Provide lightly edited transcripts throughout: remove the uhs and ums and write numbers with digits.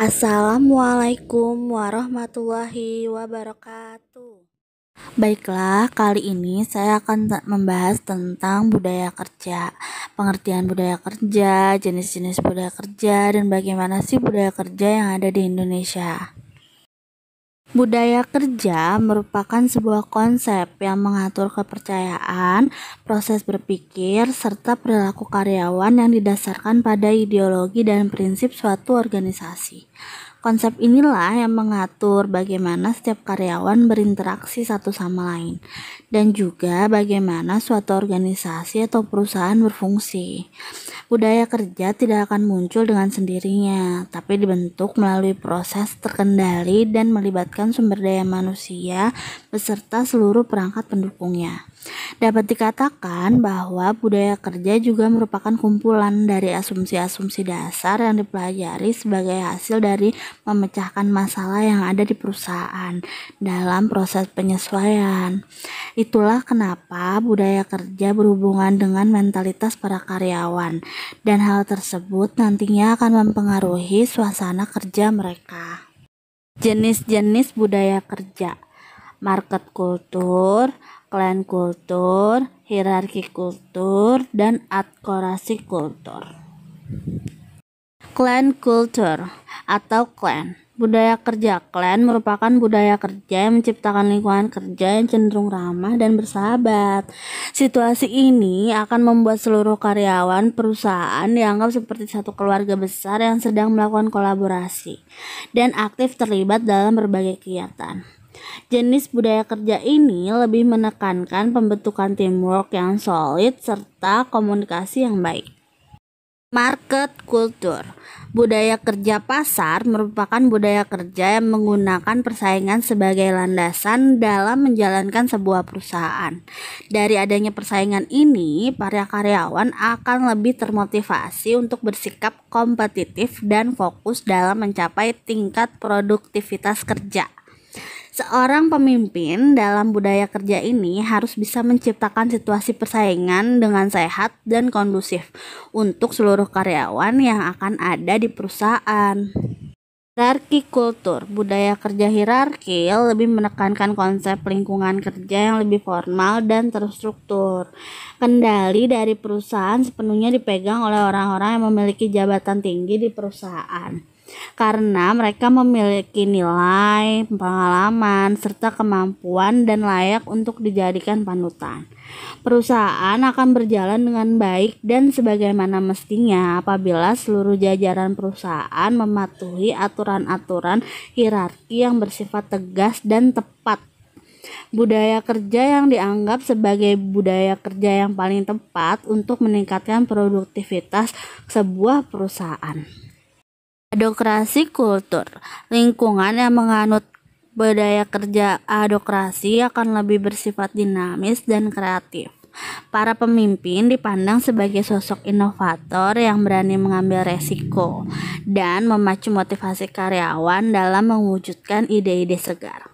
Assalamualaikum warahmatullahi wabarakatuh. Baiklah, kali ini saya akan membahas tentang budaya kerja, pengertian budaya kerja, jenis-jenis budaya kerja, dan bagaimana sih budaya kerja yang ada di Indonesia. Budaya kerja merupakan sebuah konsep yang mengatur kepercayaan, proses berpikir, serta perilaku karyawan yang didasarkan pada ideologi dan prinsip suatu organisasi. Konsep inilah yang mengatur bagaimana setiap karyawan berinteraksi satu sama lain, dan juga bagaimana suatu organisasi atau perusahaan berfungsi. Budaya kerja tidak akan muncul dengan sendirinya, tapi dibentuk melalui proses terkendali dan melibatkan sumber daya manusia beserta seluruh perangkat pendukungnya. Dapat dikatakan bahwa budaya kerja juga merupakan kumpulan dari asumsi-asumsi dasar yang dipelajari sebagai hasil dari memecahkan masalah yang ada di perusahaan dalam proses penyesuaian. Itulah kenapa budaya kerja berhubungan dengan mentalitas para karyawan, dan hal tersebut nantinya akan mempengaruhi suasana kerja mereka. Jenis-jenis budaya kerja: market kultur, clan kultur, hierarki kultur, dan adkorasi kultur. Clan culture atau clan. Budaya kerja clan merupakan budaya kerja yang menciptakan lingkungan kerja yang cenderung ramah dan bersahabat. Situasi ini akan membuat seluruh karyawan perusahaan dianggap seperti satu keluarga besar yang sedang melakukan kolaborasi dan aktif terlibat dalam berbagai kegiatan. Jenis budaya kerja ini lebih menekankan pembentukan teamwork yang solid serta komunikasi yang baik. Market culture. Budaya kerja pasar merupakan budaya kerja yang menggunakan persaingan sebagai landasan dalam menjalankan sebuah perusahaan. Dari adanya persaingan ini, para karyawan akan lebih termotivasi untuk bersikap kompetitif dan fokus dalam mencapai tingkat produktivitas kerja. Seorang pemimpin dalam budaya kerja ini harus bisa menciptakan situasi persaingan dengan sehat dan kondusif untuk seluruh karyawan yang akan ada di perusahaan. Hierarki kultur. Budaya kerja hierarki lebih menekankan konsep lingkungan kerja yang lebih formal dan terstruktur. Kendali dari perusahaan sepenuhnya dipegang oleh orang-orang yang memiliki jabatan tinggi di perusahaan, karena mereka memiliki nilai, pengalaman, serta kemampuan dan layak untuk dijadikan panutan. Perusahaan akan berjalan dengan baik dan sebagaimana mestinya apabila seluruh jajaran perusahaan mematuhi aturan-aturan hierarki yang bersifat tegas dan tepat. Budaya kerja yang dianggap sebagai budaya kerja yang paling tepat untuk meningkatkan produktivitas sebuah perusahaan. Adokrasi kultur. Lingkungan yang menganut budaya kerja adokrasi akan lebih bersifat dinamis dan kreatif. Para pemimpin dipandang sebagai sosok inovator yang berani mengambil resiko dan memacu motivasi karyawan dalam mewujudkan ide-ide segar.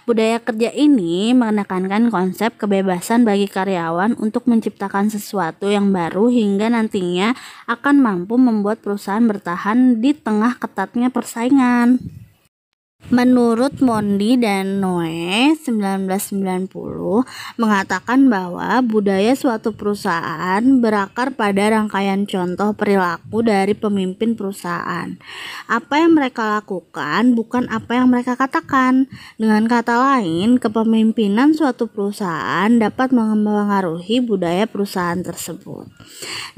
Budaya kerja ini menekankan konsep kebebasan bagi karyawan untuk menciptakan sesuatu yang baru hingga nantinya akan mampu membuat perusahaan bertahan di tengah ketatnya persaingan. Menurut Mondi dan Noe 1990 mengatakan bahwa budaya suatu perusahaan berakar pada rangkaian contoh perilaku dari pemimpin perusahaan. Apa yang mereka lakukan bukan apa yang mereka katakan. Dengan kata lain, kepemimpinan suatu perusahaan dapat mempengaruhi budaya perusahaan tersebut.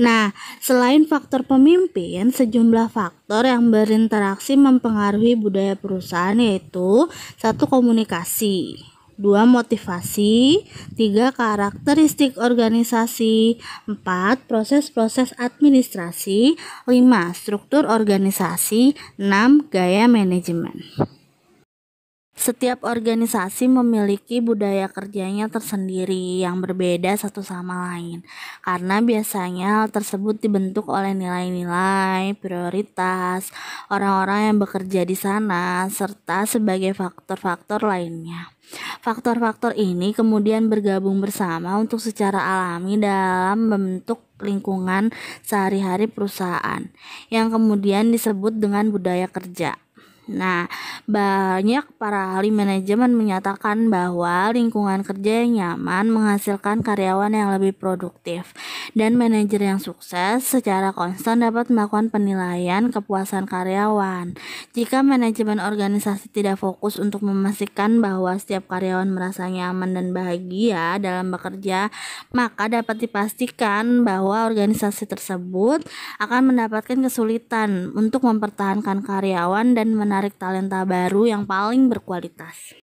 Nah, selain faktor pemimpin, sejumlah faktor yang berinteraksi mempengaruhi budaya perusahaan yaitu 1. Komunikasi, 2. Motivasi, 3. Karakteristik organisasi, 4. Proses-proses administrasi, 5. Struktur organisasi, 6. Gaya manajemen. Setiap organisasi memiliki budaya kerjanya tersendiri yang berbeda satu sama lain, karena biasanya hal tersebut dibentuk oleh nilai-nilai, prioritas orang-orang yang bekerja di sana, serta sebagai faktor-faktor lainnya. Faktor-faktor ini kemudian bergabung bersama untuk secara alami dalam membentuk lingkungan sehari-hari perusahaan, yang kemudian disebut dengan budaya kerja. Nah, banyak para ahli manajemen menyatakan bahwa lingkungan kerja yang nyaman menghasilkan karyawan yang lebih produktif, dan manajer yang sukses secara konstan dapat melakukan penilaian kepuasan karyawan. Jika manajemen organisasi tidak fokus untuk memastikan bahwa setiap karyawan merasa nyaman dan bahagia dalam bekerja, maka dapat dipastikan bahwa organisasi tersebut akan mendapatkan kesulitan untuk mempertahankan karyawan dan menarik talenta baru yang paling berkualitas.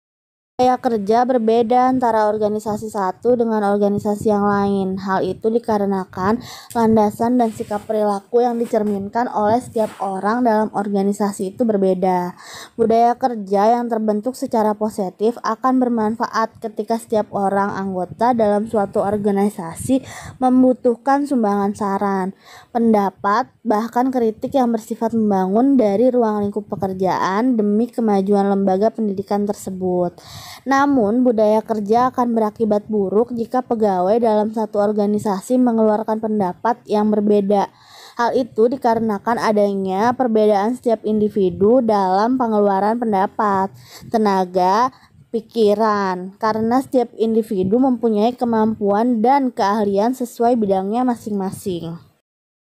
Budaya kerja berbeda antara organisasi satu dengan organisasi yang lain. Hal itu dikarenakan landasan dan sikap perilaku yang dicerminkan oleh setiap orang dalam organisasi itu berbeda. Budaya kerja yang terbentuk secara positif akan bermanfaat ketika setiap orang anggota dalam suatu organisasi membutuhkan sumbangan saran, pendapat, bahkan kritik yang bersifat membangun dari ruang lingkup pekerjaan demi kemajuan lembaga pendidikan tersebut. Namun, budaya kerja akan berakibat buruk jika pegawai dalam satu organisasi mengeluarkan pendapat yang berbeda. Hal itu dikarenakan adanya perbedaan setiap individu dalam pengeluaran pendapat, tenaga, pikiran, karena setiap individu mempunyai kemampuan dan keahlian sesuai bidangnya masing-masing.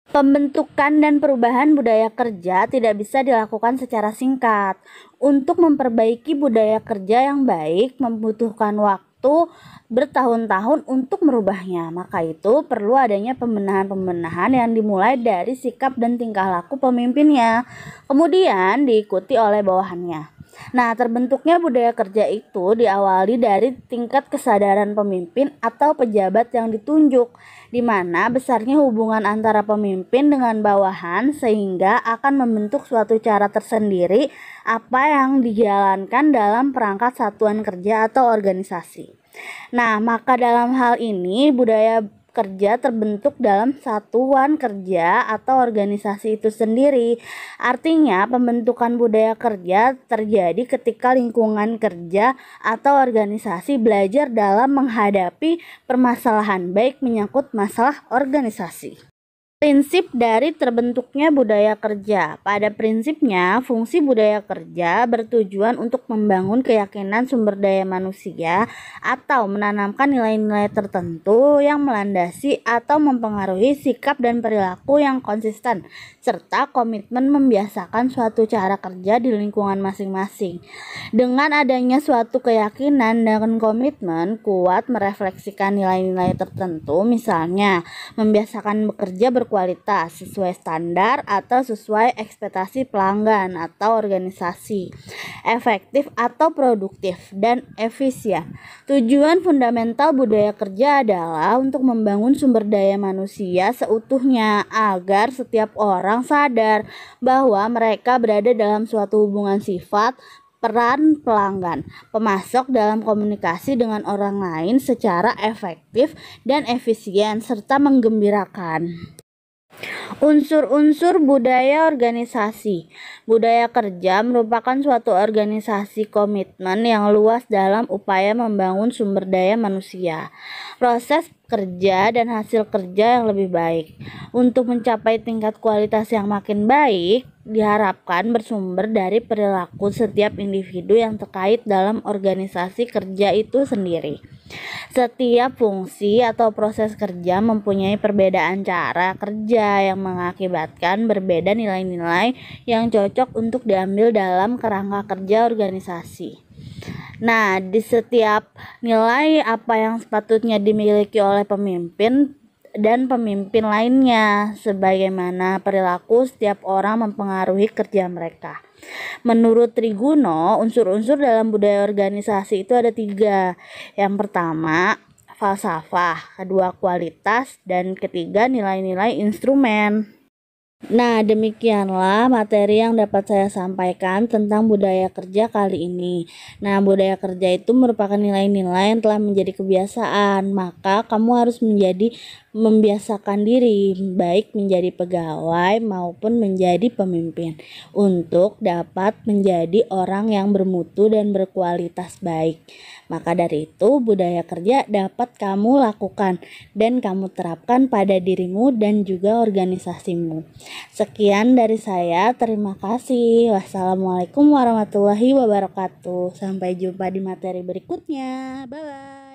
Pembentukan dan perubahan budaya kerja tidak bisa dilakukan secara singkat. Untuk memperbaiki budaya kerja yang baik membutuhkan waktu bertahun-tahun untuk merubahnya. Maka itu perlu adanya pembenahan-pembenahan yang dimulai dari sikap dan tingkah laku pemimpinnya, kemudian diikuti oleh bawahannya. Nah, terbentuknya budaya kerja itu diawali dari tingkat kesadaran pemimpin atau pejabat yang ditunjuk, di mana besarnya hubungan antara pemimpin dengan bawahan sehingga akan membentuk suatu cara tersendiri apa yang dijalankan dalam perangkat satuan kerja atau organisasi. Nah, maka dalam hal ini budaya kerja terbentuk dalam satuan kerja atau organisasi itu sendiri. Artinya, pembentukan budaya kerja terjadi ketika lingkungan kerja atau organisasi belajar dalam menghadapi permasalahan, baik menyangkut masalah organisasi. Prinsip dari terbentuknya budaya kerja. Pada prinsipnya, fungsi budaya kerja bertujuan untuk membangun keyakinan sumber daya manusia atau menanamkan nilai-nilai tertentu yang melandasi atau mempengaruhi sikap dan perilaku yang konsisten, serta komitmen membiasakan suatu cara kerja di lingkungan masing-masing. Dengan adanya suatu keyakinan dan komitmen kuat merefleksikan nilai-nilai tertentu, misalnya membiasakan bekerja berkualitas sesuai standar atau sesuai ekspektasi pelanggan atau organisasi, efektif atau produktif, dan efisien. Tujuan fundamental budaya kerja adalah untuk membangun sumber daya manusia seutuhnya agar setiap orang sadar bahwa mereka berada dalam suatu hubungan sifat peran pelanggan, pemasok dalam komunikasi dengan orang lain secara efektif dan efisien serta menggembirakan. Unsur-unsur budaya organisasi. Budaya kerja merupakan suatu organisasi komitmen yang luas dalam upaya membangun sumber daya manusia, proses kerja dan hasil kerja yang lebih baik. Untuk mencapai tingkat kualitas yang makin baik, diharapkan bersumber dari perilaku setiap individu yang terkait dalam organisasi kerja itu sendiri. Setiap fungsi atau proses kerja mempunyai perbedaan cara kerja yang mengakibatkan berbeda nilai-nilai yang cocok untuk diambil dalam kerangka kerja organisasi. Nah, di setiap nilai apa yang sepatutnya dimiliki oleh pemimpin dan pemimpin lainnya, sebagaimana perilaku setiap orang mempengaruhi kerja mereka. Menurut Triguno, unsur-unsur dalam budaya organisasi itu ada 3. Yang pertama, falsafah, kedua kualitas, dan ketiga nilai-nilai instrumen. Nah, demikianlah materi yang dapat saya sampaikan tentang budaya kerja kali ini. Nah, budaya kerja itu merupakan nilai-nilai yang telah menjadi kebiasaan, maka kamu harus membiasakan diri, baik menjadi pegawai maupun menjadi pemimpin, untuk dapat menjadi orang yang bermutu dan berkualitas baik. Maka dari itu, budaya kerja dapat kamu lakukan dan kamu terapkan pada dirimu dan juga organisasimu. Sekian dari saya, terima kasih. Wassalamualaikum warahmatullahi wabarakatuh. Sampai jumpa di materi berikutnya. Bye bye.